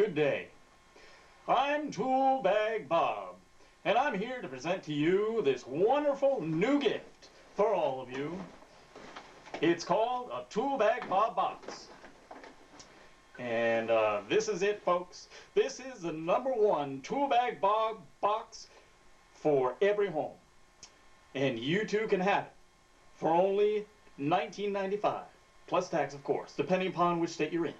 Good day. I'm Tool Bag Bob, and I'm here to present to you this wonderful new gift for all of you. It's called a Tool Bag Bob box. And this is it, folks. This is the #1 Tool Bag Bob box for every home. And you too can have it for only $19.95, plus tax, of course, depending upon which state you're in.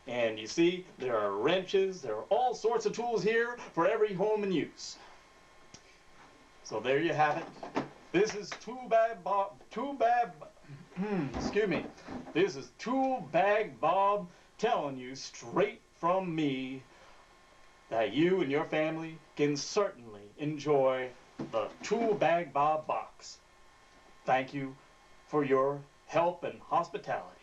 And you see, there are wrenches, there are all sorts of tools here for every home in use. So there you have it. This is This is Tool Bag Bob telling you straight from me that you and your family can certainly enjoy the Tool Bag Bob box. Thank you for your help and hospitality.